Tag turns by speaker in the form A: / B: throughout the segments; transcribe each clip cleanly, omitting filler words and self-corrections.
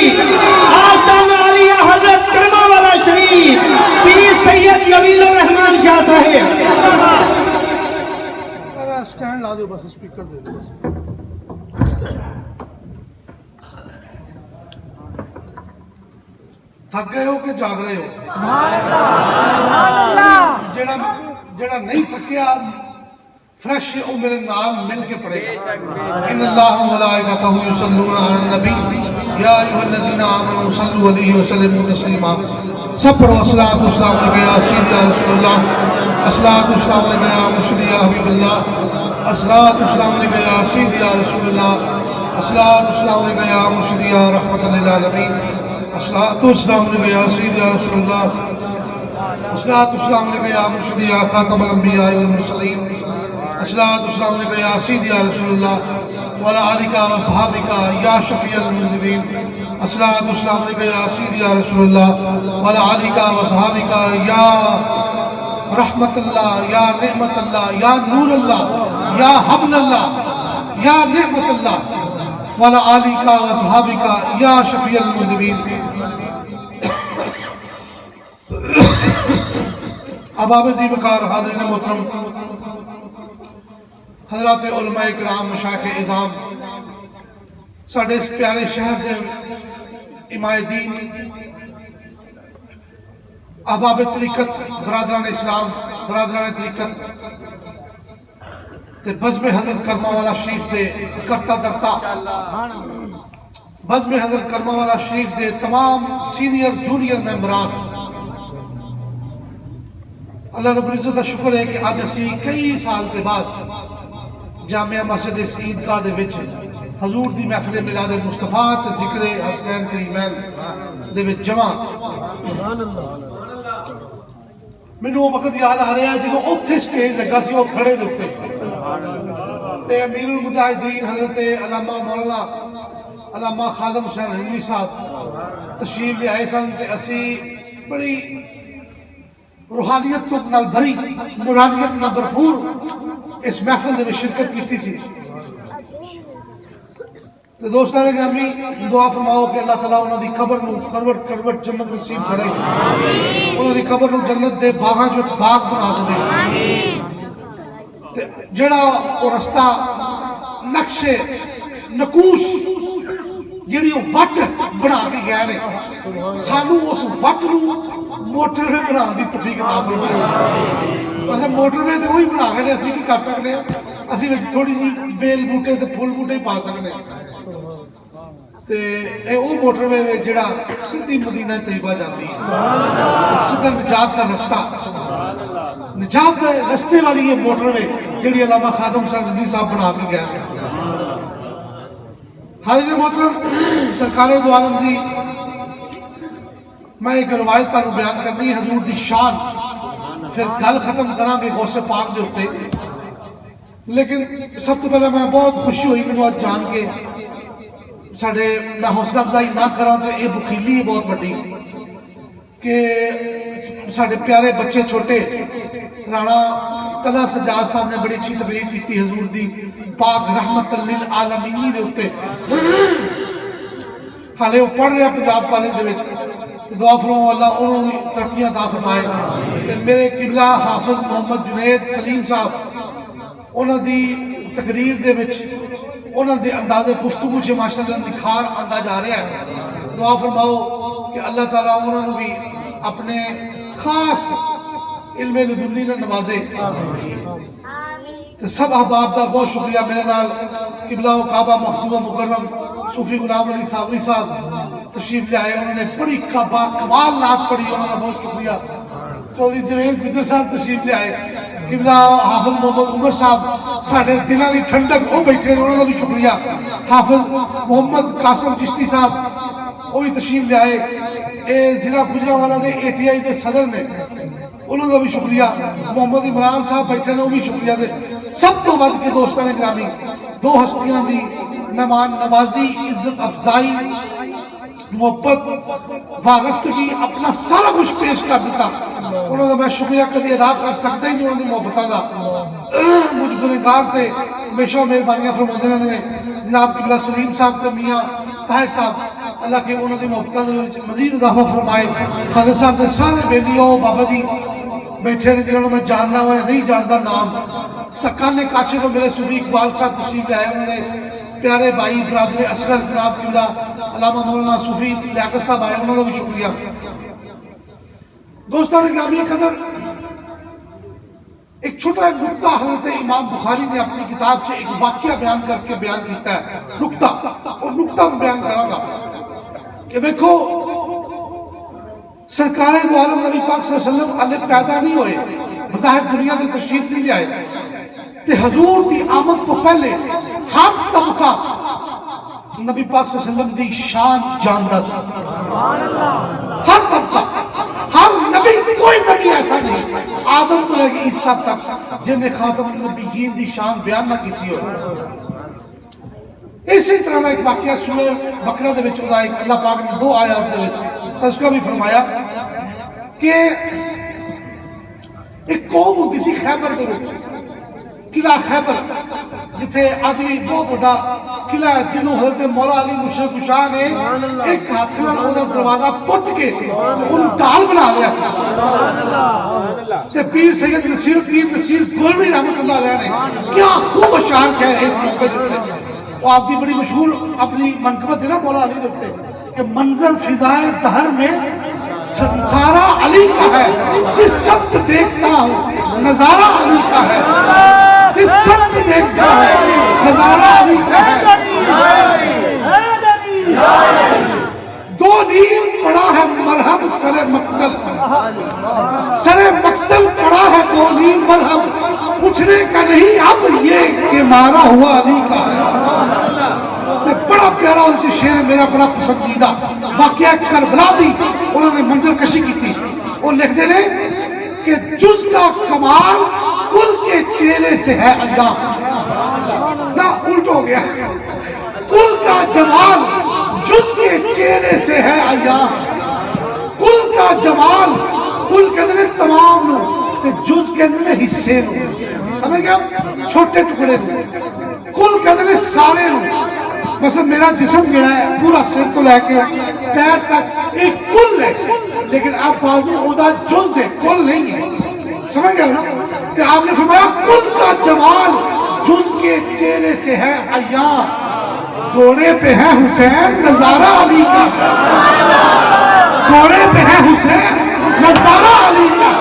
A: شریف، آستانہ عالیہ حضرت کرما والا شریف، پیر سید نویل الرحمان شاہ صاحب۔
B: اسٹینڈ لا دو بس، اسپیکر دے دو بس۔ تھک گئے ہو کہ جاگ رہے ہو؟ جڑا نہیں تھکیا فریش او میرے نال مل کے پڑھے گا۔ ان اللہ و ملائکتہ یصلون علی النبی یا ایھا الذین آمنوا صلوا علیہ وسلموا تسلیما۔ سب پڑھو الصلاۃ والسلام علیک یا سیدی یا رسول اللہ، الصلاۃ والسلام علیک یا مرشدی یا حبیب اللہ، الصلاۃ والسلام علیک یا سیدی یا رسول اللہ، الصلاۃ والسلام علیک یا مرشدی یا رحمۃ للعالمین، الصلاۃ والسلام علیک یا سیدی یا رسول اللہ، الصلاۃ والسلام علیک یا مرشدی یا خاتم الانبیاء والمرسلین، الصلاۃ والسلام علیک یا سیدی یا رسول اللہ وعلی آلک و صحابک یا شفیع المذنبین، الصلاۃ والسلام علیک یا سیدی یا رسول اللہ وعلی آلک و صحابک یا رحمت اللہ یا نعمت اللہ یا نور اللہ یا حبل اللہ یا نعمت اللہ وعلی آلک و صحابک یا شفیع المذنبین۔ احباب ذی وقار حاضرین محترم، حضرات علماء کرام، مشائخ اعظام، ساڑھے اس پیارے شہر دے امام دین، احباب طریقت، برادران اسلام، برادران طریقت تے بزم حضرت کرما والا شریف دے کرتا درتا، بزم حضرت کرما والا شریف دے تمام سینئر جونیئر ممبران، اللہ رب العزت کا شکر ہے کہ آج اسی کئی سال کے بعد جامعہ مسجد اس عیدگاہ دے وچ حضور دی محفل میلاد مصطفیٰ تے ذکر حسنین کریمین دے وچ جمع۔ مینوں وہ وقت یاد آ رہا ہے جدوں اوتھے سٹیج لگا سی، وہ کھڑے دے اوتے تے امیر المجاہدین حضرت علامہ مولانا علامہ خادم حسین رضوی صاحب تشریف لے آئے سن تے اسی بڑی روحانیت تو نال بھری، نورانیت نال بھرپور اس محفل میں شرکت کی سی۔ تو دوستان گرامی، دعا فرماؤ کہ اللہ تعالیٰ انہوں دی قبر نو کروٹ کروٹ جنت نصیب کرے، انہوں دی قبر نو جنت دے باغاں چ باغ بنا دے، جڑا وہ رستہ نقشے نقوش جڑی وہ وٹ بنا کے گئے نے، سانو اس وٹ نو موٹر وے بنا دی توفیق عطا فرمائے۔ اچھا موٹر وے تے وہی بنا کے اسی کی کر سکتے ہیں، اسی وچ تھوڑی جی بیل بوٹے تے پھول بوٹے پا سکتے ہیں تے اے او موٹر وے جڑا سیدھی مدینہ طیبہ جاتی ہے، سیدھا نجات کا رستہ، نجات کے رستے والی یہ موٹر وے جڑی علامہ خادم حسین رضوی صاحب بنا کے گئے۔ حاضر محترم، سرکار دو عالم دی میں ایک روایت تانوں بیان کرنی ہے حضور دی شان، پھر گل ختم کراں گے غوث پاک دے اوتے۔ لیکن سب تو پہلے میں بہت خوشی ہوئی مینوں آج جان کے، ساڈے میں حوصلہ افزائی نہ کراں تو یہ بخیلی ہے بہت بڑی کہ ساڈے پیارے بچے چھوٹے رانا قلعہ سجاد صاحب نے بڑی اچھی تقریر کی حضور دی پاک رحمت للعالمین دے اوتے، حالے وہ پڑھ رہے پنجاب کالج دے وچ، دعا فرماؤ اللہ انہوں نے ترقیاں عطا فرمائے۔ میرے قبلہ حافظ محمد جنید سلیم صاحب، انہوں دی تقریر دے وچ انہوں دے انداز گفتگو سے ماشاءاللہ نکھار آندا جا رہا ہے۔ دعا فرماؤ کہ اللہ تعالیٰ انہوں نے بھی اپنے خاص علم لدنی نے نوازے۔ سب احباب دا بہت شکریہ، میرے نال قبلہ و کعبہ مخدوم مکرم صوفی غلام علی صابری صاحب تشریف لے آئے، انہوں نے بڑی کمال نعت پڑھی، انہوں کا بہت شکریہ۔ چودھری جنید گجر صاحب تشریف لے آئے، قبلہ حافظ محمد عمر صاحب ساڑھے دلوں کی ٹھنڈک وہ بیٹھے، انہوں کا بھی شکریہ۔ حافظ محمد قاسم چشتی صاحب وہ بھی تشریف لے آئے، اے ضلع گجرانوالہ دے ATI دے صدر نے، انہوں کا بھی شکریہ۔ محمد عمران صاحب بیٹھے نے، وہ بھی شکریہ دے۔ سب تو ود کے دوستان گرامی، دو ہستیاں دی مہمان نوازی، عزت افزائی، محبت وارفتگی، اپنا سارا کچھ پیش کر دیتا، انہوں نے میں شکریہ کدی ادا کر سکتا ہی نہیں انہوں نے محبتاں دا۔ مجھ گنہگار تے ہمیشہ مہربانیاں فرماندے رہندے نے۔ جناب قبلہ سلیم صاحب تے میاں طاہر صاحب، اللہ کے انہوں نے محبتاں دے وچ مزید اضافہ فرمائے. حضرت صاحب دے سارے بیلیو بابا جی بیٹھے نے جنہوں میں جاننا ہوا نہیں جانتا نام. سکانے کاچے کو میرے صوفی اقبال صاحب تشریف لائے, انہوں نے پیارے بھائی برادر اصغر جناب قبلہ علامہ مولانا صوفی لیاقت صاحب آئے, انہوں نے بھی شکریہ. دوستان گرامی قدر, ایک چھوٹا ایک نکتہ حضرت امام بخاری نے اپنی کتاب سے ایک واقعہ بیان کر کے بیان کیتا ہے. نکتہ, اور نکتہ میں بیان کروں گا کہ دیکھو سرکار دو عالم نبی پاک صلی اللہ علیہ وسلم الگ پیدا نہیں ہوئے, مظاہر دنیا میں تشریف نہیں لے آئے, تے حضور دی آمد تو پہلے ہر طبقہ نبی پاک صلی اللہ علیہ وسلم دی شان جاندا سی. ہر طبقہ, ہر نبی, کوئی نبی ایسا نہیں آدم تو لے کے عیسیٰ تک جن نے خاتم النبیین دی شان بیان نہ کیتی ہو. اسی طرح کا ایک واقعہ سورہ بقرہ دے وچ ہوتا ہے. اللہ پاک نے 2 آیات دے وچ تذکرہ بھی فرمایا کہ ایک قوم ہوتی سی خیبر دے وچ, قلعہ خیبر جتھے اج بھی بہت بڑا قلعہ ہے, جنہوں حضرت مولا علی مشرق شاہ نے ایک ہاتھ نال وہ دروازہ پٹ کے انہوں ٹال بنا لیا سی. تے پیر سید نصیر الدین نصیر گولوی رحمۃ اللہ علیہ نے کیا خوب اشعار کہے ہیں اس موقع پر. وہ آپ کی بڑی مشہور اپنی منقبت ہے نا مولا علی دیتے کہ منظر فضائے دہر میں سارا علی کا ہے, جس سمت دیکھتا ہوں نظارہ علی کا ہے, جس سمت دیکھتا ہوں نظارہ علی کا ہے. 2 نیم پڑا ہے مرہم سر مقتل, سر مقتل پڑا ہے 2 نیم مرہم, اٹھنے کا نہیں اب یہ کہ مارا ہوا علی کا ہے. بڑا پیارا شعر میرا بڑا پسندیدہ واقعہ کربلا دی انہوں نے منظر کشی کی تھی. وہ لکھتے ہیں کہ جز کا کمال کل کے چہرے سے ہے ایام, نہ الٹ ہو گیا, کل کا جمال جز کے چہرے سے ہے ایام. کل کا جمال, کل کے اندر تمام نو تے جز کے اندر حصے نو, سمجھ گیا, چھوٹے ٹکڑے نو, کل کے اندر سارے نو. مثلا میرا جسم جڑا ہے پورا سر تو لے کے پیر تک ایک کل ہے, لیکن آپ بازو اودا جز ہے, کل نہیں ہے. سمجھ گئے نا کہ آپ نے فرمایا کل کا جمال جز کے چہرے سے ہے ایام. گھوڑے پہ ہے حسین نظارہ علی کا, گھوڑے پہ ہے حسین نظارہ علی کا.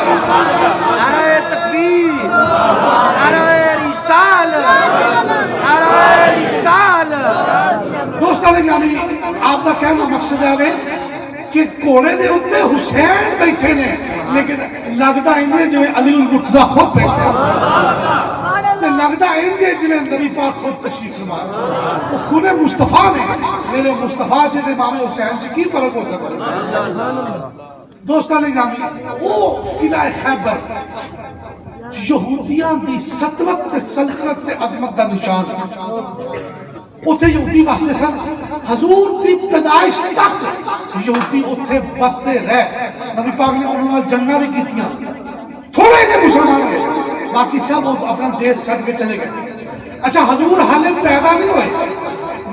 C: نعرہ تکبیر, نعرہ رسالت, نعرہ رسالت.
B: دوستان گرامی, آپ کا کہنا مقصد ہے کہ گھوڑے دے اوتے حسین بیٹھے نے, لیکن لگتا انجے جو علی المرتضیٰ خود بیٹھے, لگتا انجے جو نبی پاک خود تشریف فرما. وہ خون مصطفیٰ نے, میرے مصطفیٰ جے امام حسین سے کی فرق ہو سکتا. دوستان گرامی, وہ قلعہ خیبر یہودیاں دی سطوت تے سلطنت تے عظمت دا نشان ہے. اتھے یہودی بستے سن, حضور دی پیدائش تک یہودی اتھے بستے رہے. نبی پاک نے انہوں نے جنگاں بھی کیتیاں, تھوڑے جے مسلمان ہوئے, باقی سب اپنا دیش چھڑ کے چلے گئے. اچھا حضور حالے پیدا نہیں ہوئے,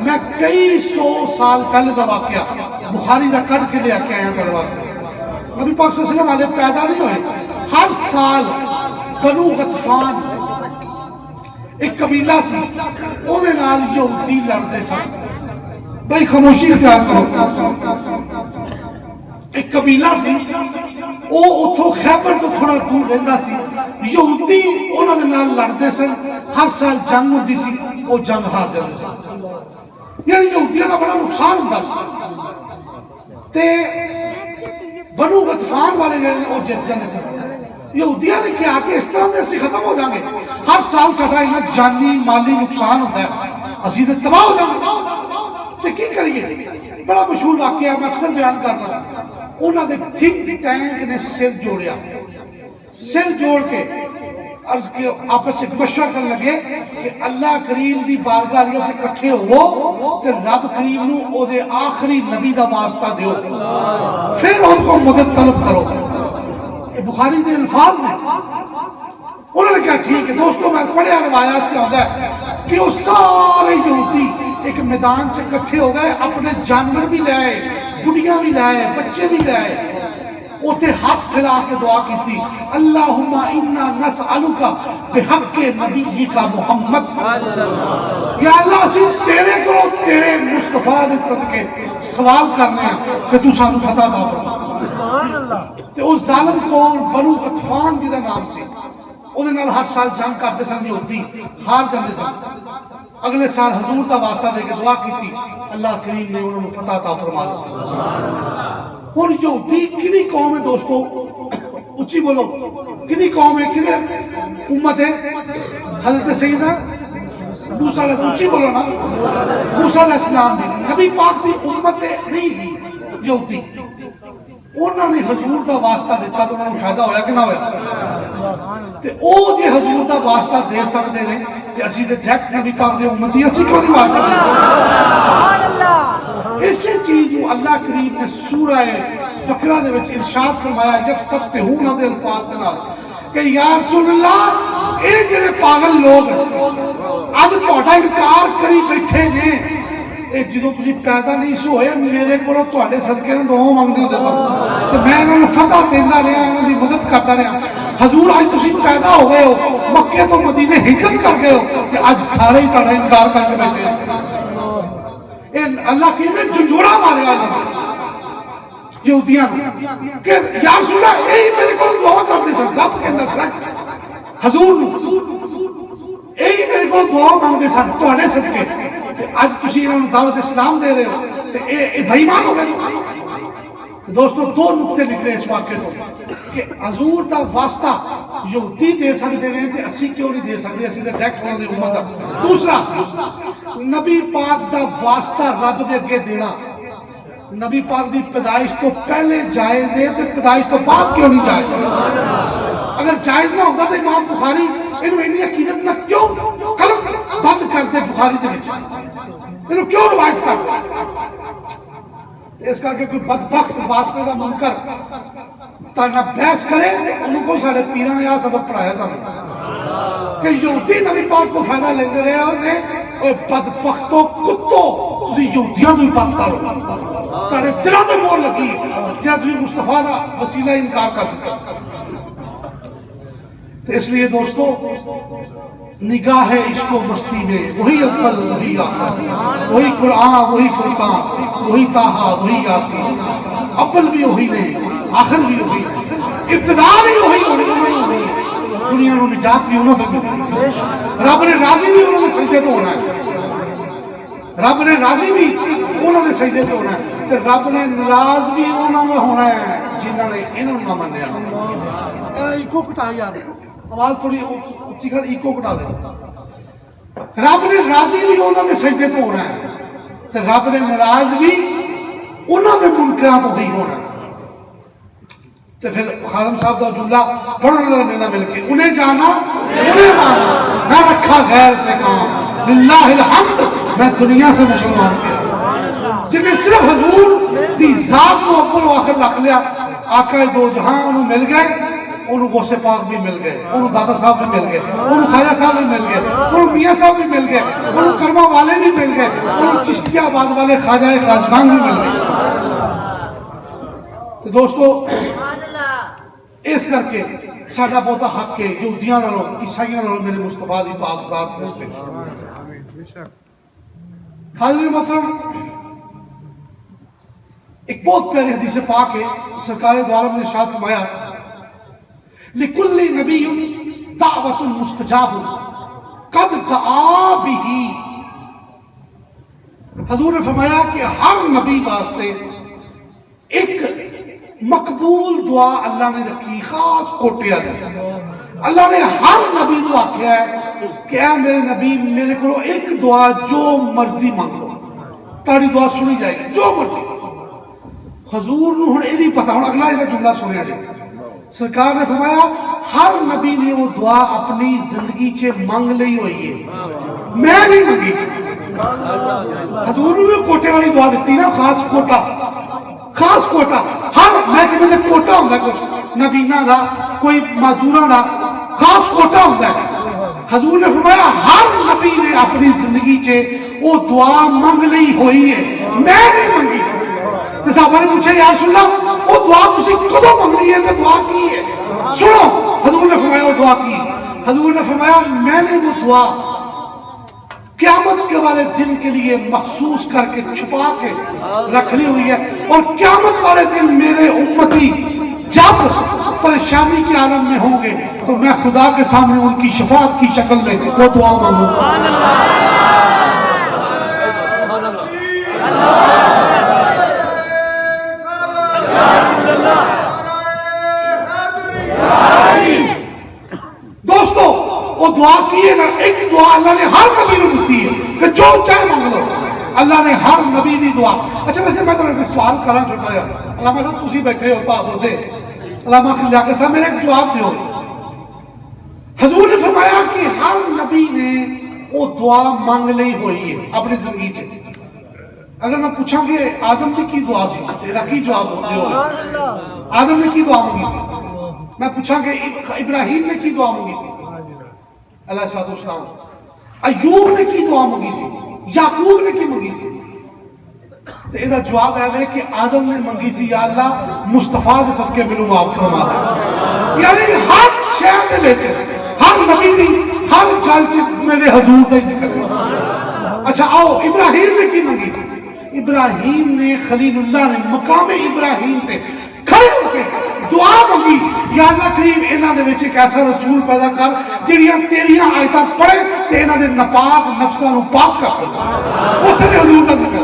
B: میں کئی 100 سال پہلے دا واقعہ بخاری دا کٹ کے لے کے آیا میرے واسطے. نبی پاک صلی اللہ علیہ وسلم حالے پیدا نہیں ہوئے, ہر سال بنو غطفان ایک قبیلہ سی, اوہدے نال یہودی لڑتے سن. بھائی خاموشی اختیار کرو. ایک قبیلہ سی, او اتھوں خیبر تو تھوڑا دور رہندا سی, یہودی انہاں دے نال لڑتے سن. ہر سال جنگ ہوندی سی, او جنگ ہار جاندے سن. یعنی یہودیاں دا بڑا نقصان ہوندا سی. تے بنو غطفان والے جڑے او جت جاندے سن. یہودیاں نے کیا کہ اس طرح سے ختم ہو جائیں گے, ہر سال ساڈا انہاں جانی مالی نقصان ہوتا ہے, اسی تے تباہ ہو جائیں گے. تے کی کریے؟ بڑا مشہور واقعہ ہے, میں اکثر بیان کرنا. انہاں دے تھنک ٹینک نے سر جوڑیا, سر جوڑ کے عرض کے آپس سے مشورہ کرنے لگے کہ اللہ کریم دی بارگاہ علیہ سے کٹھے ہو تے رب کریم نو او دے آخری نبی دا واسطہ دیو, پھر ان کو مدد طلب کرو. بخاری دے الفاظ میں انہوں نے کہا ٹھیک ہے. دوستوں میں پڑھیا روایات سے آتا ہے کہ وہ سارے یہودی ایک میدان سے اکٹھے ہو گئے, اپنے جانور بھی لے آئے, بڑیاں بھی لے آئے, بچے بھی لے آئے, اوتے ہاتھ پھیلا کے دعا کی تھی, اللہم انا نسألک بحق نبیک محمد, یا اللہ اسی تیرے کو تیرے مصطفیٰ دے صدقے سوال کرنے ہیں کہ تو سانو فتح عطا فرما. تے اس ظالم کون بنو غطفان جدا نام سی, وہ ہر سال جنگ کرتے سن, یہودی ہار جاندے سن. اگلے سال حضور دا واسطہ دے کے دعا کی تھی, اللہ کریم نے انہوں نے فتح عطا فرما دی. اور یہودی کدی قوم ہے دوستو, اچھی بولو, کدی قوم ہے, کدی امت ہے؟ حضرت سیدنا موسیٰ علیہ السلام, اچھی بولو نا, موسیٰ علیہ السلام دی نبی پاک دی امت نہیں دی یہودی. انہوں نے حضور دا واسطہ دیتا تو انہوں نے فائدہ ہویا کہ نہ ہویا؟ تے او جے حضور دا واسطہ دے سکتے ہیں تے اسی دے ڈائریکٹ نبی پاک دے امتی اسی کیوں نہیں واسطہ دے سکتے؟ اسی چیز کو اللہ کریم نے سورہ بقرہ دے وچ ارشاد فرمایا, یفتفتحون دے الفاظ دے نال کہ یا رسول اللہ اے جڑے پاگل لوگ اج تہاڈا انکار کری بیٹھے نے, جدوں تسی پیدا نہیں سو ہوئے میرے کو تہاڈے صدقے نال دعا منگدے ہوندے سن تے میں انہاں نوں فتح دیندا رہا, انہاں دی مدد کردا رہا. حضور اج تسی پیدا ہو گئے ہو, مکے تو مدینے ہجرت کر گئے ہو, تے اج سارے ہی تہاڈا انکار کر کے بیٹھے ہیں. اے اللہ کی نے جھنجھوڑا ماریا یہودیاں کہ یا رسول اللہ اے میرے کو دعا کردے سن, رب کے اندر ڈائریکٹ حضور اے میرے کو دعا مانگدے سن تہاڈے صدقے, آج تسی انہوں نے دعوت اسلام دے رہے ہو تے اے بھائیمان ہو گئے. دوستو دو نقطے نکلے اس واقعے تو کہ حضور دا واسطہ یہودی دے سکتے ہیں تے اسی کیوں نہیں دے سکتے, اسی تے ڈائریکٹ انہوں نے امت دا. دوسرا, نبی پاک دا واسطہ رب دے اگے دینا نبی پاک دی پیدائش تو پہلے جائز ہے تے پیدائش تو بعد کیوں نہیں جائز؟ اگر جائز نہ ہوتا تو امام بخاری انہوں انی عقیدت نہ کیوں قلم بند کرتے بخاری دے وچ, انہوں کیوں روایت کرتے؟ اس کر کے کوئی بدبخت واسطے دا منکر تانا بحث کرے انہوں کو سارے پیران نے آ سبق پڑھایا سامنے کہ یہودی نبی پاک کو فائدہ لیندے رہے انہیں اور بدبختوں کتوں تسی یہودیاں تو ہی بات کرو, تاڑے دلہ دے مور لگی جہاں تسی مصطفیٰ دا وسیلہ انکار کر دیتا. اس لیے دوستو نگاہ عشق و مستی میں وہی اول وہی آخر, وہی قرآن وہی فرقان وہی طٰہٰ وہی یاسین, اول بھی وہی نہیں آخر بھی وہی نہیں, ابتدا بھی وہی ہوئی, دنیا نو نجات بھی انہوں نے ملی, رب نے راضی بھی انہوں نے سجدے تو ہونا ہے, رب نے راضی بھی انہوں نے سجدے تو ہونا ہے, تے رب نے ناراض بھی انہوں نے ہونا ہے جنہوں نے انہوں نہ منیا. ایکو کٹا یار, آواز تھوڑی اچھی کر, ایکو کٹا دے. رب نے راضی بھی انہوں نے سجدے تو ہونا ہے, تے رب نے ناراض بھی انہوں نے منکرات تو ہی ہونا ہے. تے پھر خادم صاحب دا جملہ پڑھنے والا میرا مل کے, انہیں جانا انہیں مانا, نہ رکھا غیر سے کام, للہ الحمد میں دنیا سے مسلمان کیا. جنہیں صرف حضور دی ذات کو اول و آخر رکھ لیا, آقا دو جہاں انہوں مل گئے, انہوں غوث پاک بھی مل گئے, انہوں دادا صاحب بھی مل گئے, انہوں خواجہ صاحب بھی مل گئے, انہوں میاں صاحب بھی مل گئے, انہوں کرما والے بھی مل گئے, انہوں چشتی آباد والے خواجہ خواجگان بھی مل گئے. تو دوستو اس کر کے ساڈا بہتا حق ہے یہودیاں نالوں عیسائیاں نالوں میرے مصطفیٰ دی پاک ذات میں سے. حاضرین محترم, ایک بہت پیاری حدیث پاک ہے, سرکار دو عالم نے ارشاد فرمایا لِكُلِّ نَبِيٌّ دَعْوَةٌ مُسْتَجَابٌ قَدْ دَعَا بِهِ. حضور نے فرمایا کہ ہر نبی واسطے ایک مقبول دعا اللہ نے رکھی, خاص کوٹیا دی. اللہ نے ہر نبی کو آکھیا ہے کہ اے میرے نبی میرے کو ایک دعا جو مرضی مانگو, تاری دعا سنی جائے گی جو مرضی. حضور نے ہن یہ بھی پتا, ہن اگلا یہ جملہ سنیا جائے. سرکار نے فرمایا ہر نبی نے وہ دعا اپنی زندگی چے مانگ لئی ہوئی ہے, میں نہیں مانگی. حضور نے کوٹے والی دعا دیتی نا, خاص کوٹا, خاص کوٹا. ہر محکمے سے کوٹا ہوتا ہے, کچھ نبینا دا کوئی معذورہ دا خاص کوٹا ہوتا ہے. حضور نے فرمایا ہر نبی نے اپنی زندگی چے وہ دعا منگ لی ہوئی ہے، میں نہیں منگی. تو صحابہ نے پوچھا یا رسول اللہ وہ دعا تسی کدوں منگنی ہے تو دعا کی ہے؟ سنو حضور نے فرمایا وہ دعا کی. حضور نے فرمایا میں نے وہ دعا قیامت کے والے دن کے لیے مخصوص کر کے چھپا کے رکھنی ہوئی ہے، اور قیامت والے دن میرے امتی جب پریشانی کے عالم میں ہوں گے تو میں خدا کے سامنے ان کی شفاعت کی شکل میں وہ دعا مانگوں گا. دوستو وہ دعا کی ہے نا، ایک دعا اللہ نے ہر نبی نے دیتی ہے کہ جو چاہے مانگ لو. اللہ نے ہر نبی دی دعا. اچھا ویسے میں تو سوال کرا چھوٹا ہے علامہ صاحب تسی بیٹھے ہو پاک ہوتے علامہ خلیاقہ صاحب میرے ایک جواب دیو. حضور نے فرمایا کہ ہر نبی نے وہ دعا مانگ لی ہوئی ہے اپنی زندگی سے. اگر میں پوچھا کہ آدم نے کی دعا سی تیرا کی جواب ہوگا؟ آدم نے کی دعا مانگی سی. میں پوچھا کہ ابراہیم نے کی دعا مانگی سی علیہ السلام، ایوب نے کی دعا مانگی سی، یعقوب نے کی مانگی سی. تو یہ جواب ہے کہ آدم نے منگی سی یا اللہ مصطفیٰ دے صدقے مینوں معاف فرما دے. یعنی ہر شے دے وچ ہر نبی دی ہر گل چ میرے حضور دا ذکر ہے. اچھا آؤ ابراہیم نے کی منگی. ابراہیم نے خلیل اللہ نے مقام ابراہیم تے کھڑے ہو کے دعا منگی یا اللہ کریم انہاں دے وچ ایک ایسا رسول پیدا کر جڑیاں تیریاں آیتاں پڑھے تے انہاں دے ناپاک نفساں نوں پاک کر دے. اوتھے بھی حضور دا ذکر.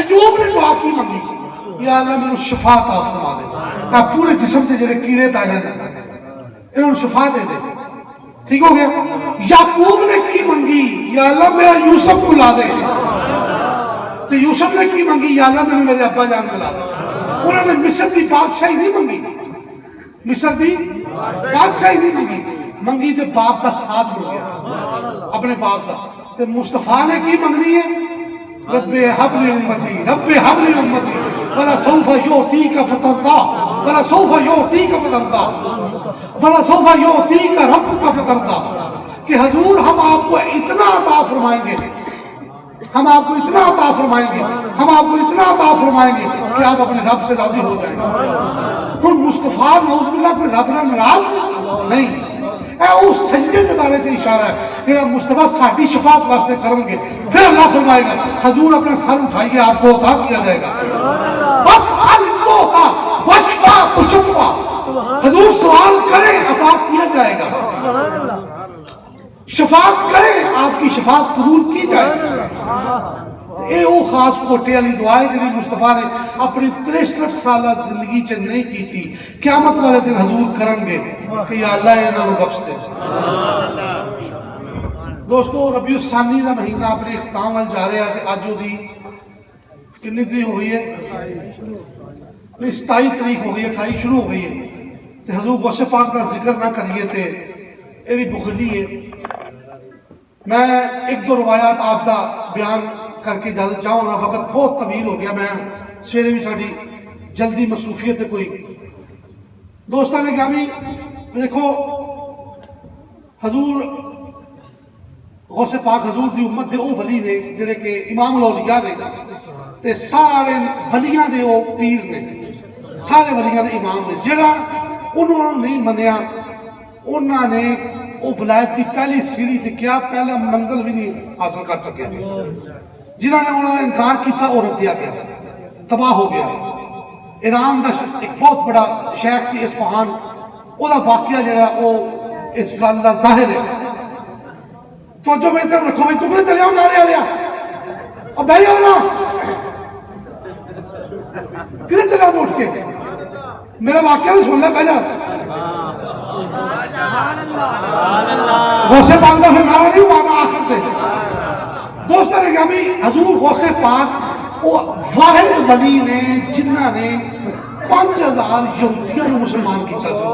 B: ایوب نے دعا کی منگی یا اللہ میرے شفا عطا فرما دے، اے پورے جسم سے جڑے کیڑے پے گئے انہاں نوں شفا دے دے. ٹھیک ہو گیا. یعقوب نے کی منگی یا اللہ میرا یوسف کو لا دے. تو یوسف نے کی منگی یا اللہ میرے ابا جان ملا دے. انہوں نے مصر کی بادشاہی نہیں منگی، مصر کی بادشاہی نہیں منگی، منگی تے باپ کا ساتھ مل گیا اپنے باپ کا. تے مصطفیٰ نے کی منگنی ہے رب حب لی امتی، رب حب لی امتی ولا سوف یعطیک فترضی ولا سوف یعطیک فترضی ولا سوف یعطیک ربک فترضی. کہ حضور ہم آپ کو اتنا عطا فرمائیں گے، ہم آپ کو اتنا عطا فرمائیں گے، ہم آپ کو اتنا عطا فرمائیں گے کہ آپ اپنے رب سے راضی ہو جائیں گے. ہن مصطفیٰ نعوذ باللہ کوئی رب نہ ناراض نہیں. اے اس سجدے کے بارے سے اشارہ ہے کہ مصطفیٰ ساڈی شفاعت واسطے کریں گے. پھر اللہ فرمائے گا حضور اپنا سر اٹھائیے آپ کو عطا کیا جائے گا. بس تو عطا وشفا تشفا. حضور سوال کریں عطا کیا جائے گا، شفاعت کریں آپ کی شفاعت قبول کی جائے گی. اے او خاص کوٹے والی دعا ہے جنہی مصطفیٰ نے اپنی 63 سالہ زندگی چ نہیں کی تھی. قیامت والے دن حضور کرن گے کہ یا اللہ انہاں نوں بخش دے. دوستو ربیع الثانی دا مہینہ اپنے اختتام وال جا رہا ہے تے اج دی کتنی تاریخ ہوئی ہے؟ 27 تاریخ ہو گئی ہے، 28 شروع ہو گئی ہے. تے حضور غوث پاک دا ذکر نہ کریے تے اے بھی بخلی ہے. میں ایک دو روایات آپ دا بیان کر کے اجازت چاہوں گا، وقت بہت طویل ہو گیا. میں سویرے بھی ساری جلدی مصروفیت ہے کوئی. دوستان گرامی دیکھو حضور غوث پاک حضور دی امت دے او ولی نے جڑے کہ امام الاولیاء نے تے سارے ولیاں دے او پیر نے، سارے ولیاں دے امام نے. جڑا انہوں نے نہیں منیا انہوں نے وہ ولایت کی پہلی سیڑھی تے کیا پہلا منزل بھی نہیں حاصل کر سکے. جنہوں نے انہوں نے انکار کیتا اور رد دیا گیا، تباہ ہو گیا. ایران دا ایک بہت بڑا شیخ سی اصفہان، وہ دا واقعہ جڑا وہ اس گل دا ظاہر ہے. تو جو میں ادھر رکھو میں تو کدھر چلے آؤ نعرے والے اب بھائی آؤ نا کدھر چلے آؤ اٹھ کے میرا واقعہ نہیں سن لے بھائی جان. غوث پاک دا پھر نعرہ نہیں مانا آخر دے. دوستان گرامی حضور غوث پاک وہ واحد ولی نے جنہ نے 5000 یہودیاں نو مسلمان کیتا سی.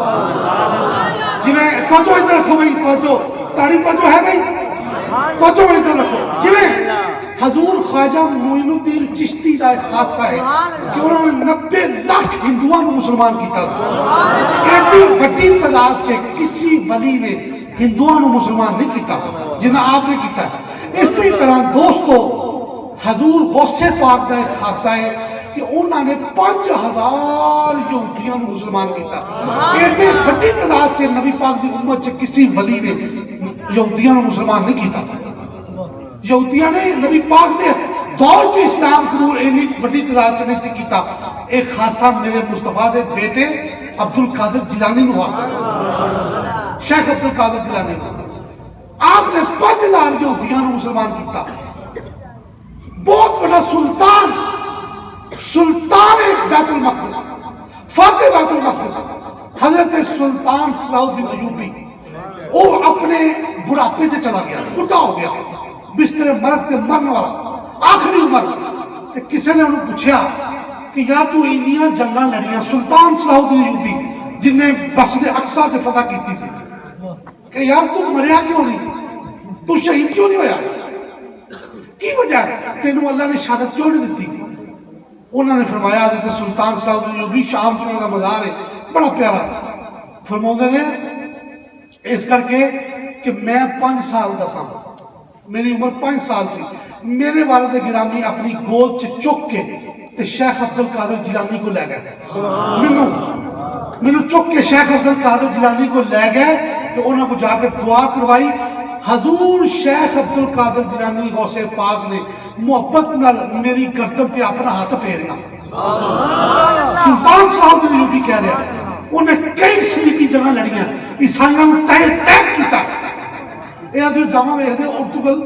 B: جنہیں توجہ ادھر رکھو بھائی، توجہ تاڑی توجہ ہے بھائی، توجہ میں ادھر رکھو. جنہیں حضور خواجہ معین الدین چشتی کا ایک خاصہ ہے کہ انہوں نے 90 لاکھ ہندوؤں کو مسلمان کیتا سی. ایک بڑی تعداد سے کسی ولی نے ہندوؤں کو مسلمان نہیں کیتا جنہیں آپ نے کیتا ہے. اسی طرح دوستو حضور غوث پاک کا ایک خاصہ ہے کہ انہوں نے 5000 یہودیاں نو مسلمان کیتا. ایڈی بڑی تعداد سے نبی پاک دی امت سے کسی ولی نے یہودیاں نو مسلمان نہیں کیتا. یہودیاں نے نبی پاک نے دور سے اسلام کو اینی بڑی تعداد سے نہیں سی کیتا. ایک خاصہ میرے مصطفیٰ دے بیٹے عبد القادر جیلانی نو حاصل, شیخ عبد القادر جیلانی نو. آپ نے 5000 یہودیاں نو مسلمان کیتا. بہت بڑا سلطان بیت المقدس, فاتح بیت المقدس حضرت سلطان صلاح الدین ایوبی, وہ اپنے بڑھاپے سے چلا گیا, بڑھا ہو گیا, بستر مرگ تے مرن والا, آخری عمر. کہ کسی نے انہوں پوچھا کہ یار تو انیاں جنگاں لڑیاں, سلطان صلاح الدین ایوبی جن نے مسجد اقصی سے فتح کیتی سی, کہ یار تو مریا کیوں نہیں, تو شہید کیوں نہیں ہویا, کی وجہ ہے, تینوں اللہ نے شہادت کیوں نہیں دیتی؟ انہوں نے فرمایا حضرت سلطان صلاح الدین ایوبی شام سے انہوں کا مزار ہے بڑا پیارا, فرماؤں نے اس کر کے کہ میں 5 سال کا سا, میری عمر 5 سال سی, میرے والد گرامی اپنی گود سے چک کے تے شیخ عبد القادر جیلانی کو لے گئے. مینوں چک کے شیخ عبد القادر جیلانی کو لے گئے تو انہوں کو جا کے دعا کروائی. حضور شیخ عبد القادر جیلانی غوث پاک نے محبت نال میری گردن پہ اپنا ہاتھ پھیریا. سلطان صلاح الدین ایوبی کہہ رہا ہے انہیں کئی سلیقی جگہ لڑیاں, عیسائیاں نے تیب کیتا. اے جو جامعہ میں ہے اردو گل,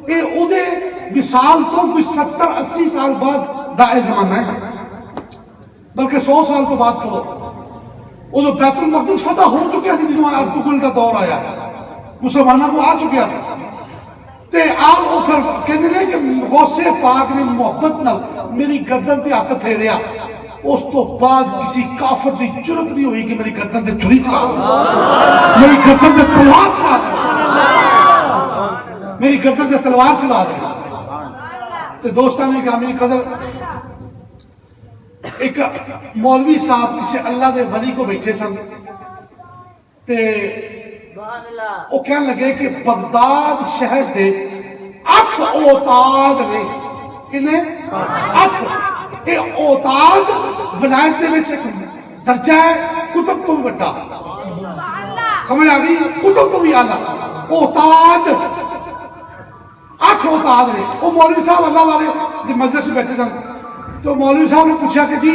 B: اے او دے وصال تو کوئی 70-80 سال بعد دا زمانہ ہے, بلکہ 100 سال تو بعد کرو. وہ جو بیت المقدس فتح ہو چکے تھے جنہوں اردو گل کا دور آیا, مسلمانوں کو آ چکے تھے, تے آپ پھر کہتے ہیں کہ غوث پاک نے محبت نال میری گردن تے ہاتھ پھیریا. اس تو بعد کسی کافر دی جرت نہیں ہوئی کہ میری گردن تے چھری چلا دے, میری گردن تے تلوار چلا دے, میری گردن تے تلوار چلا دے. تے دوستان نے کہا میری قدر, ایک مولوی صاحب کسی اللہ دے ولی کو بیٹھے سن, تے وہ کہنے لگے کہ بغداد شہر دے 8 اوتاد نے, انہیں 8 اے اوتاد ولایت دے وچ ایک درجہ ہے کتب تو بھی بڑا, سمجھ آ گئی, کتب تو بھی اعلیٰ. اوتاد 8 اوتاد نے. وہ مولوی صاحب اللہ والے دی مجلس سے بیٹھے سن, تو مولوی صاحب نے پوچھا کہ جی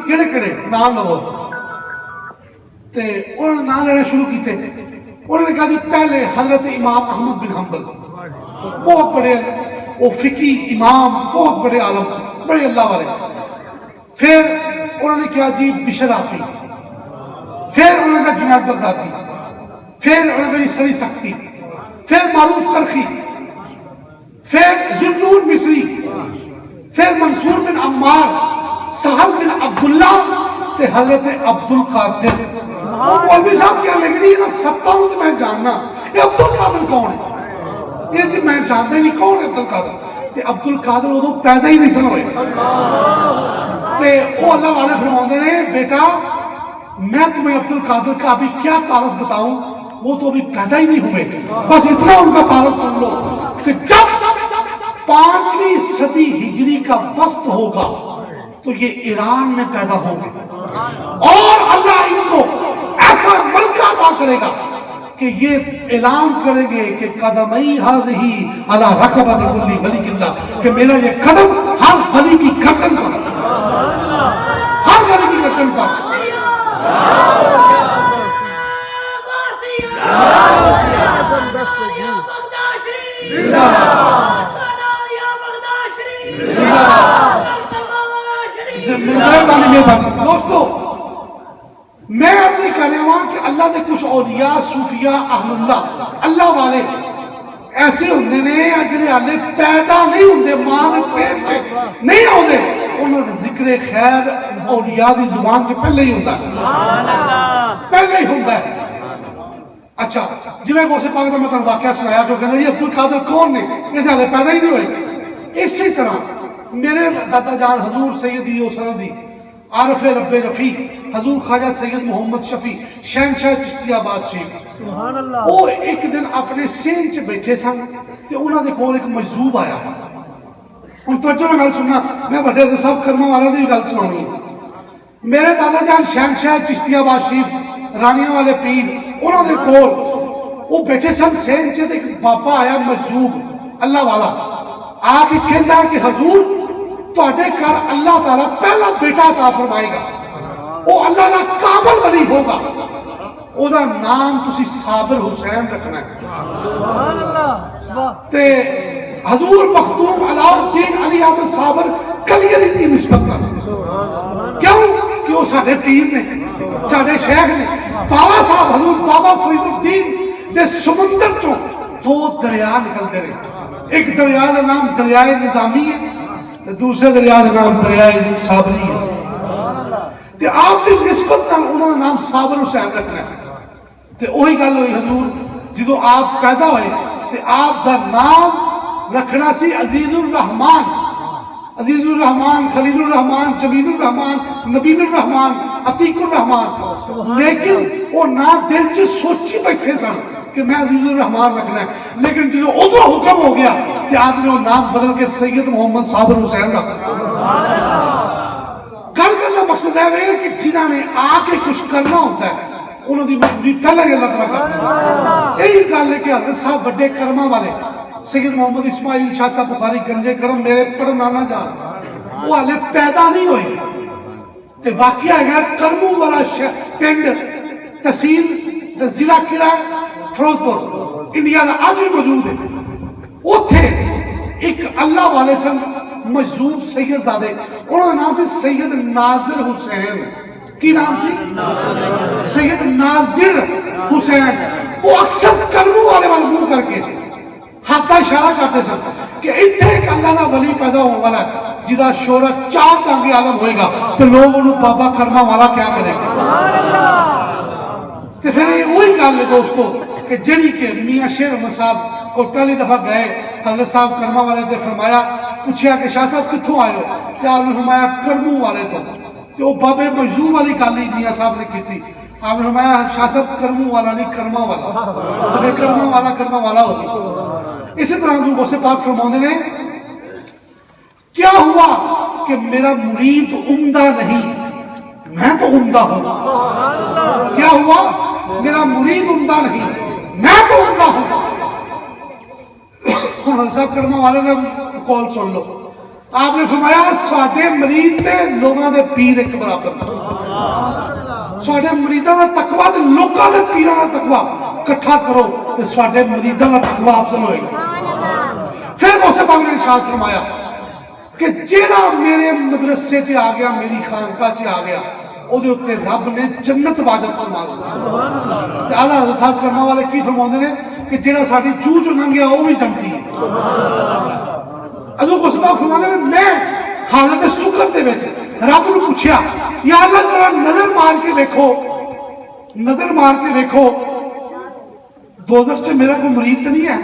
B: کہڑے کہڑے نام لو, تے انہوں نے نام لینے شروع کیتے. انہوں نے کہا جی پہلے حضرت امام احمد بن حنبل, بہت بڑے وہ فقی امام, بہت بڑے عالم, بڑے اللہ والے. پھر انہوں نے کہا جی بشرافی, پھر انہوں نے کہا جنید بغدادی, پھر انہوں نے کہا جی سری سختی, پھر معروف کرخی, پھر ذوالنور مصری, پھر منصور بن عمار, سہل بن عبداللہ, تے حضرت عبد القادر. وہ مولوی صاحب کیا لگے نہیں, یہ سبتا ہوں تو میں جاننا یہ عبد القادر کون ہے, یہ تو میں جانتا ہی نہیں کون ہے عبد القادر. تے عبد القادر وہ پیدا ہی نہیں سن ہوئے. تے وہ اللہ والے فرماتے ہیں بیٹا میں تمہیں عبد القادر کا ابھی کیا تعارف بتاؤں, وہ تو ابھی پیدا ہی نہیں ہوئے. بس اتنا ان کا تعارف سن لو کہ جب 5ویں صدی ہجری کا وسط ہوگا تو یہ ایران میں پیدا ہوں گے, اور اللہ ان کو ایسا ملکہ عطا کرے گا کہ یہ اعلان کریں گے کہ قدمی حاضی علی رقبۃ کل ولی اللہ, کہ میرا یہ قدم ہر ولی کی گردن پر, ہر ولی کی گردن پر. دوستو میں عرض کرنے ہوں کہ اللہ دے کچھ اولیاء صوفیاء اہل اللہ اللہ والے ایسے ہوندے نے جڑے ہالے پیدا نہیں ہوندے, ماں دے پیٹ سے نہیں ہوندے, انہوں نے ذکر خیر اولیاء دی زبان سے پہلے ہی ہوتا ہے, پہلے ہی ہوتا ہے. اچھا جنہیں غوث پاک دا مطلب واقعہ سنایا جو کہنا یہ عبد القادر کون نے, یہ ہالے پیدا ہی نہیں ہوئے. اسی طرح میرے دادا جان حضور سیدی و سندی عارف رب رفیق حضور خواجہ سید محمد شفیع شہنشاہ چشتی آباد شریف وہ ایک دن اپنے سین چ بیٹھے سن تے انہاں دے کول ایک مجذوب آیا. ہن توجہ نال سننا, میں بڑے صاحب کرما والا دی گل سنانی. میرے دادا جان شہنشاہ چشتی آباد شریف رانیاں والے پیر انہاں دے کول وہ بیٹھے سن سین چ تے ایک بابا آیا مجذوب اللہ والا, آ کے کہندا کہ حضور تواڈے گھر اللہ تعالیٰ پہلا بیٹا عطا فرمائے گا, وہ اللہ کا کامل ولی ہوگا, او دا نام تسی صابر حسین رکھنا ہے. تے حضور مخدوم علاء الدین علی احمد صابر کلی علی دی نسبت کرنا. کیوں کہ وہ ساڈے پیر نے, ساڈے شیخ نے. بابا صاحب حضور بابا فرید الدین دے سمندر چوں دو دریا نکلتے رہے. ایک دریا کا نام دریائے نظامی ہے, دوسرے دریا کا نام دریائے صابری ہے. تے آپ کی نسبت نال انہاں دا نام صابر حسین رکھنا ہے. تے وہی گل ہوئی حضور جدو آپ پیدا ہوئے تے آپ دا نام رکھنا سی عزیز الرحمان. عزیز الرحمان, خلیل الرحمان, جمیل الرحمان, نبیل الرحمان, عتیق الرحمان. لیکن وہ نہ دل چ سوچی بیٹھے سن کہ میں عزیز الرحمان رکھنا ہے. لیکن جو ادھر حکم ہو گیا کہ آپ نے وہ نام بدل کے سید محمد صابر حسین رکھا. گل کرنا مقصد ہے کہ جنہوں نے آ کے کچھ کرنا ہوتا ہے انہوں نے مشہوری پہلے ہی اللہ تعالیٰ کرتا ہے. یہی گل ہے کہ حضرت صاحب بڑے کرما والے سید محمد اسماعیل شاہ صاحب بخاری گنجے کرم میرے پڑھنانا جان وہ ہلے پیدا نہیں ہوئے. تے واقعہ ہے کرموں والا پنڈ تحصیل ضلع کیڑا فیروزپور انڈیا کا آج بھی موجود ہے. اوتھے ایک اللہ والے سن مجذوب سید زادے, انہوں کا نام سی سید ناظر حسین. کی نام سی؟ سید ناظر حسین. وہ اکثر کرموں والے منہ کر کے ہاتھ اشارہ کرتے سن کہ اتنے ایک اللہ کا ولی پیدا ہونے والا ہے جدا شہرت چار ٹانگے عالم ہوئے گا تو لوگ انہوں بابا کرما والا کیا کرے گا. تو پھر یہ وہی گل ہے دوستو کہ جڑی کہ میاں شیر احمد صاحب کو پہلی دفعہ گئے حضرت صاحب کرما والے نے فرمایا, پوچھا کہ شاہ صاحب کتوں آئے ہو؟ کیا آپ نے فرمایا کرموں والے تو. کہ وہ بابے مجذوب والی گل ہی میاں صاحب نے کی تھی. آپ نے فرمایا شاہ صاحب کرموں والا نہیں کرما والا, کرما والا ہوگی. اسی طرح جو غوث پاک فرماتے ہیں کیا ہوا کہ میرا مرید عمدہ نہیں, میں تو عمدہ ہوں. کیا ہوا میرا مرید عمدہ نہیں, میں تو عمدہ ہوں. حضرت صاحب کرما والے نے کال سن لو. آپ نے فرمایا ساڈے مرید تے لوگاں دے پیر ایک برابر, ساڈے مریداں دا تقوی تے لوکاں دے پیراں دا تقوی اکٹھا کرو تے ساڈے مریداں دا تقوی افضل ہوئے گا. پھر غوث پاک نے ارشاد فرمایا کہ جیڑا میرے مدرسے چ آ گیا, میری خانقاہ چ آ گیا, او دے اوتے رب نے جنت واجب فرما دی. تے اعلی حضرت صاحب کرما والے کی فرماندے نے کہ جیڑا ساڈی چوہ چ لنگیا او بھی جنتی ہے. غوث پاک فرماندے نے میں حالت سکر دے وچ رب نو پوچھیا یا اللہ ذرا نظر مار کے دیکھو, نظر مار کے دیکھو دوزخ چ میرا کوئی مرید نہیں ہے.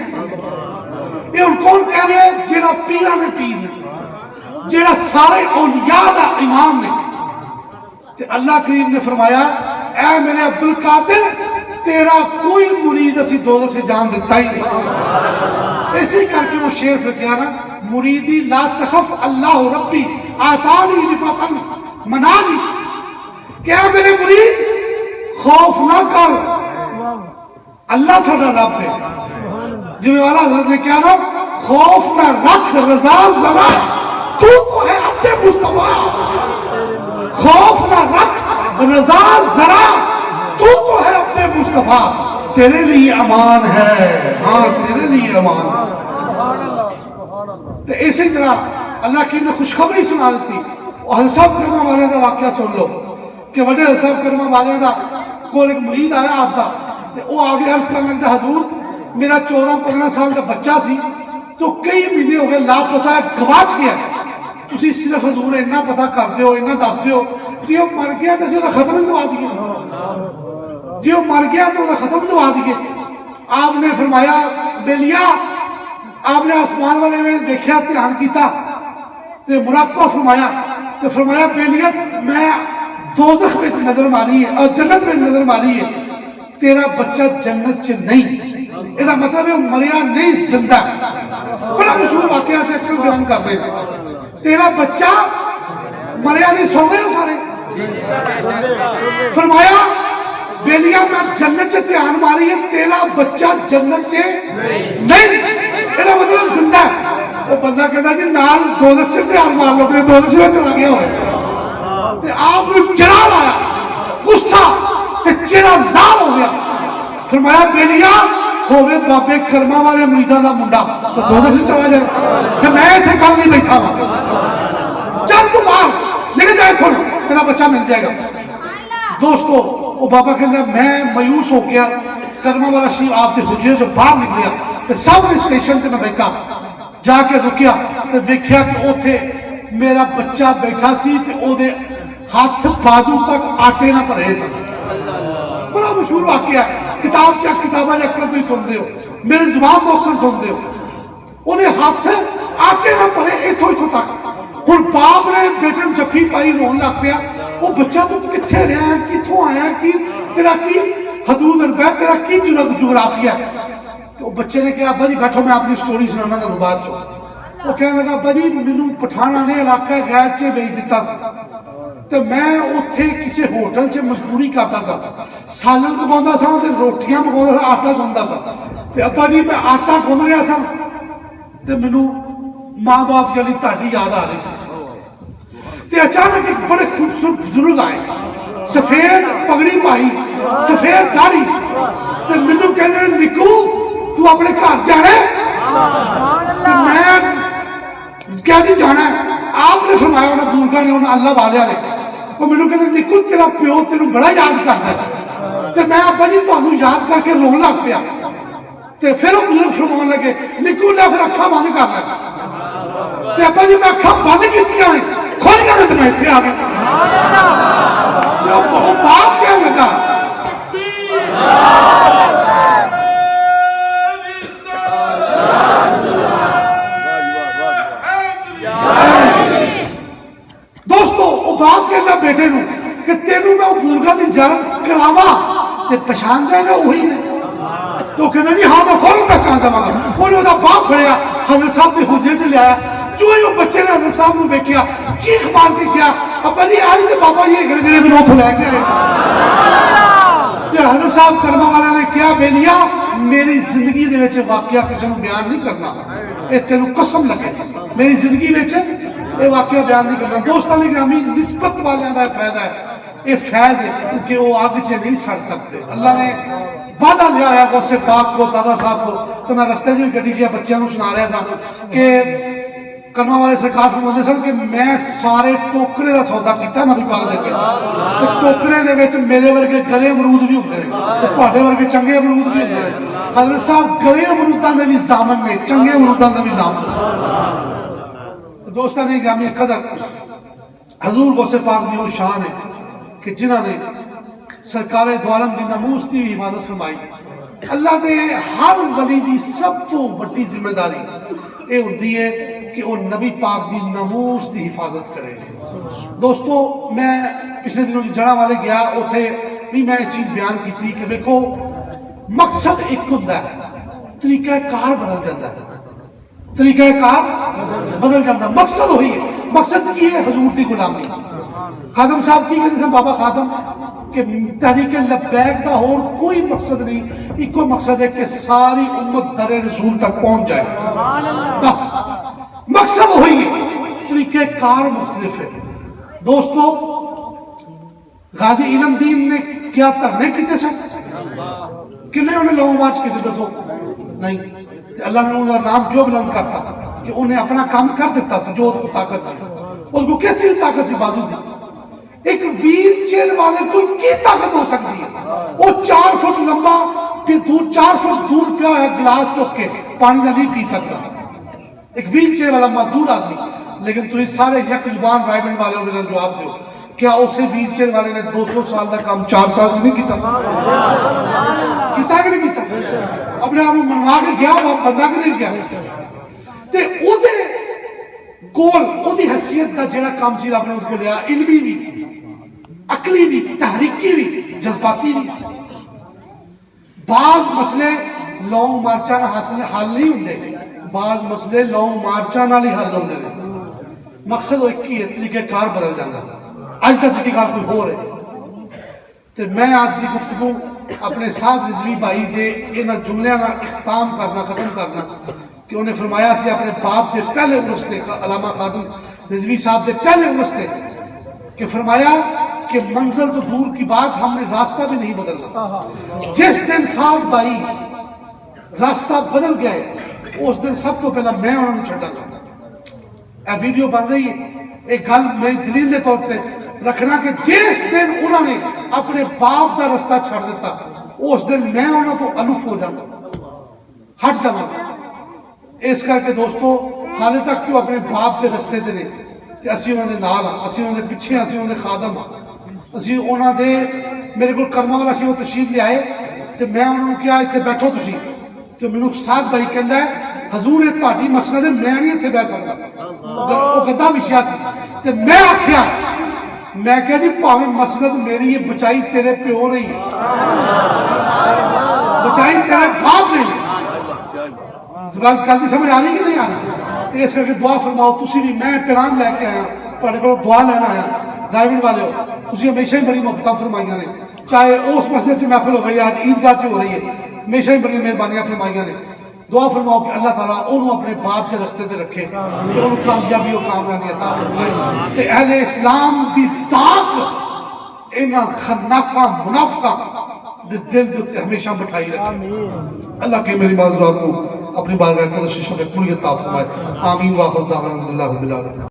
B: یہ ہن کون کہہ رہا ہے؟ جیڑا پیراں نے پیر نے, جیڑا سارے اولیاء دا امام نے. تے اللہ کریم نے فرمایا اے میرے عبد القادر تیرا کوئی مرید اسی دوزخ سے جان دیتا ہی نہیں. اسی کر کے وہ شعر لکھیا نا, مریدی لا تخف اللہ ربی آتانی رفعتن منانی. کیا میرے مرید خوف نہ کر, اللہ ساڈا رب ہے. جو والا حضرت نے کیا نا, خوف نہ رکھ رضا ذرا تو ہے اپنے مصطفیٰ. خوف نہ رکھ رضا ذرا تو ہے اپنے مصطفیٰ. تیرے لیے امان ہے, ہاں تیرے لیے امان ہے. تو اسی طرح اللہ کی نے خوشخبری سنا دیتی. حضرت صاحب کرما والے کا واقعہ سن لو کہ بڑے حضرت صاحب کرما والے کا کوئی ایک مرید آیا آپ کا, وہ آگے عرض کرنے لگتا حضور میرا 14-15 سال کا بچہ سی تو کئی مہینے ہو گئے لاپتہ ہے, گواچ گیا. تسی صرف حضور اتنا پتہ کر دیو, اتنا دس دیو جی وہ مر گیا تو اسے ختم ہی دوا دیے, جی وہ مر گیا تو ختم دوا دیے. آپ نے فرمایا بیلیا, آپ نے آسمان والے میں دیکھا, دھیان کیتا تے مراقبہ فرمایا تے فرمایا بیلیا میں دوزخ میں نظر ماری ہے اور جنت میں نظر ماری ہے. تیرا بچہ جنت چ نہیں، یہ مطلب ہے مریا نہیں زندہ۔ بڑا مشہور واقعہ سے اکثر بیان کرتے ہیں، تیرا بچہ مریا نہیں، سو گئے سارے۔ فرمایا بیلیا میں جنت چ دھیان ماری ہے، تیرا بچہ جنت چ نہیں، یہ مطلب زندہ ہے۔ وہ بندہ کہتا جی نال دوزخ چ دھیان مار لو، تے دوزخ چ چلا گیا ہوئے، تے آپ نے چڑھا لایا غصہ تے چڑھا لال ہو گیا۔ فرمایا بیلیا ہوئے بابے کرما والے مریداں دا منڈا تو دوزخ چ چلا جائے کہ میں اتنے کل نہیں بیٹھا ہوں، چل تو باہر نکل جائے، تھوڑا تیرا بچہ مل جائے گا۔ دوستو وہ بابا کہتا میں مایوس ہو گیا، کرما والا شریف آپ کے حجرے سے باہر نکلیا تے سامنے اسٹیشن تے میں بیٹھا، جا کے رکیا تے دیکھیا کہ اوتھے میرا بچہ بیٹھا سی تے او دے ہاتھ بازو تک آٹے نہ بھرے سن۔ بڑا مشہور واقعہ ہے، کتاب چیک کتاباں اکثر تسی سنتے ہو، میری زبان تو اکثر سنتے ہو، او دے ہاتھ آٹے نہ بھرے ایتھوں ایتھوں تک۔ ہن باپ نے بیٹے نوں جفی پائی، رون لگ پیا، وہ بچہ تو کتھے رہا ہے، کتھوں آیا، کی تیرا کی حدود اربع، تیرا کی جغرافیہ ہے؟ تو بچے نے کہا ابا جی بیٹھو میں اپنی سٹوری سنانا تمہیں بعد چو۔ وہ کہنے لگا ابا جی مینوں پٹھانا نے علاقہ غیر چ بھیج دیتا سی تے میں اوتھے کسی ہوٹل چ مزدوری کرتا سا، سالن پکاوندا سا تے روٹیاں پکاوندا سا، آٹا گوندا سا تے ابا جی میں آٹا گون رہا سا تے مینوں ماں باپ کے لیے تہاڈی یاد آ رہی سی تے اچانک ایک بڑے خوبصورت بزرگ آئے، سفید پگڑی پائی، سفید داڑھی تے مینوں کہندے نکو تو اپنے گھر جانا ہے؟ تے میں کیا جی جانا ہے؟ آپ نے فرمایا انہاں بزرگاں نے، انہاں اللہ والے نے، وہ مینوں کہندے نکو تیرا پیو تینوں بڑا یاد کردا ہے تے میں ابا جی تانوں یاد کر کے رون لگ پیا تے پھر وہ بزرگ فرمان لگے نکو لے پھر اکھاں بند کر لے تے ابا جی میں اکھاں بند کیتیاں نے، کھول گیا تے میں اتنے آ گیا۔ وہ باپ کہنے لگا دوستو وہ باپ کہتا بیٹے نو کہ تینوں میں وہ بزرگاں دی زیارت کراواں تے پہچان جائے گا وہی نے؟ تو کہنا جی ہاں میں فوراً پہچان جاواں گا۔ انہوں نے باپ پھڑیا حضرت صاحب کے حجرے سے لے آیا، جو ہی وہ بچے نے حضرت صاحب نے دیکھا چیخ مار کے کیا ابا جی آج تے بابا یہ گرجرے میں نوتھ لے کے آئے۔ حضرت صاحب کرما والے نے کیا بیلیا میری زندگی دے وچ واقعہ کسی نوں بیان نہیں کرنا، اے تینوں قسم لگے میری زندگی وچ یہ واقعہ بیان نہیں کرنا۔ دوستاں نے گرامی نسبت والیاں دا فائدہ ہے، یہ فیض ہے کیونکہ وہ آگ چ نہیں سڑ سکتے۔ اللہ نے وعدہ لیا ہے غوث پاک کو، دادا صاحب کو، تو میں رستے میں گڈی چ بچیاں نوں سنا رہا تھا کہ کرما والے سرکار فرماتے سن کہ میں سارے ٹوکرے کا سودا کیتا نبی پاک دے کے، تے ٹوکرے دے وچ میرے ورگے گلے امرود بھی ہوندے نے تے تواڈے ورگے چنگے امرود بھی ہوندے نے۔ حضرت صاحب گلے امروداں دے بھی ضامن نے، چنگے امروداں دے بھی ضامن۔ دوستاں نے گرامی قدر حضور غوث پاک دی وہ شان ہے کہ جنہاں نے سرکار دو عالم دی ناموس دی بھی حفاظت فرمائی۔ اللہ دے ہر ولی دی سب تو بڑی ذمہ داری یہ ہوندی ہے کہ وہ نبی پاک دی ناموس دی حفاظت کرے۔ دوستو میں پچھلے دنوں جڑا والے گیا، اوتھے بھی میں ایک چیز بیان کی تھی کہ دیکھو مقصد ایک ہوندا ہے، طریقہ کار بدل جاتا ہے، طریقہ کار بدل جاتا ہے، مقصد وہی ہے۔ مقصد کی ہے حضور دی غلامی۔ خادم صاحب کی کہتے ہیں بابا خادم کہ تحریک لبیک دا اور کوئی مقصد نہیں، ایک کوئی مقصد ہے کہ ساری امت در رسول تک پہنچ جائے، بس مقصد وہی ہے، طریقہ کار مختلف ہے۔ دوستو غازی علم دین نے کیا ترنے کیتے سن؟ کنے انہیں لوگوں مارچ کیتے دسو؟ نہیں، اللہ نے انہوں کا نام کیوں بلند کرتا کہ انہیں اپنا کام کر دیتا سی، جو کو طاقت سی، اس کو کس چیز طاقت سی؟ بازو دی۔ ایک ویل چیئر والے کو کی طاقت ہو سکتی ہے؟ وہ 4 فٹ لمبا پھر دور 4 فٹ دور پہ ہے گلاس چک کے پانی نہ نہیں پی سکتا، ایک ویل چیئر والا معذور آدمی۔ لیکن تو اس سارے یک زبان رائبن والے میرے جواب دیو، کیا اسے ویل چیئر والے نے 200 سال کا کام 4 سال سے نہیں کیتا؟ کیتا کہ نہیں کیتا؟ اپنے آپ کو منوا کے گیا بندہ کہ نہیں گیا؟ تے او دے کول او دی حیثیت دا جڑا کام سی رب نے ان کو لیا، علمی بھی، عقلی بھی، تحریکی بھی، جذباتی بھی۔ بعض مسئلے لونگ مارچاں حاصل حل نہیں ہوندے، بعض مسئلے لونگ مارچاں نال ہی حل ہوندے نے، مقصد وہ ایک ہی ہے، طریقہ کار بدل جاتا ہے، اج دا طریقہ کار کوئی ہور ہے۔ تے میں آج دی گفتگو اپنے ساتھ رضوی بھائی دے انہاں جملیاں نال اختتام کرنا، ختم کرنا کہ انہیں فرمایا سی اپنے باپ دے پہلے عرس تے، علامہ خادم رضوی صاحب دے پہلے عرس تے، کہ فرمایا کہ منزل تو دور کی بات، ہم نے راستہ بھی نہیں بدلنا۔ جس دن ساتھ بھائی راستہ بدل گئے اس دن سب تو پہلا میں انہوں نے چھوٹا گا۔ اے ویڈیو بن رہی ہے، ایک گل میری دلیل دے طور پہ رکھنا کہ جس دن انہوں نے اپنے باپ دا رستہ چھڑ دیتا اس دن میں انہوں تو الف ہو جاتا، ہٹ جانا۔ اس کر کے دوستو حالے تک تو اپنے باپ دے رستے دے نہیں کہ اسی انہوں نے نال ہاں، اسی انہوں نے پیچھے ہاں، اسی انہوں نے خادم ہاں، اسی انہوں دے میرے کو کرما والا سی وہ تشریف لے آئے تو میں انہوں نے کیا اتنے بیٹھو تسی، تو میں نے ساتھ بھائی کہندا ہے حضور یہ تہاڈی مسئلہ ہے، میں نہیں اتنے بیٹھ سکتا، وہ گدا وچیا سی تے میں آکھیا، میں کہا جی پاویں مسئلہ میری یہ بچائی تیرے پیو نہیں، بچائی تیرے باپ نہیں۔ اس بات گل دی سمجھ آ رہی کہ نہیں آ رہی؟ اس کر کے دعا فرماؤ تسی بھی، میں پیغام لے کے آیا تہاڈے کولوں دعا لینا آیا، ڈرائیونگ والے ہو تسی ہمیشہ ہی بڑی محبت فرمائیاں نے، چاہے اس مسجد سے محفل ہو گئی آج عیدگاہ سے ہو رہی ہے، ہمیشہ ہی بڑی مہربانیاں فرمائیاں نے۔ دعا فرماؤ کہ اللہ تعالیٰ انہوں اپنے باپ کے رستے پہ رکھے کہ انہوں کامیابی و کامرانی عطا فرمائے کہ اہل اسلام دی طاقت انہاں خناسہ منافقہ دل دے ہمیشہ بٹھائی رکھے۔ اللہ کے میری معذرات کو اپنی بارگاہ قدس شریف میں قبولیت عطا فرمائے۔ آمین واخر دعوانا الحمدللہ رب العالمین۔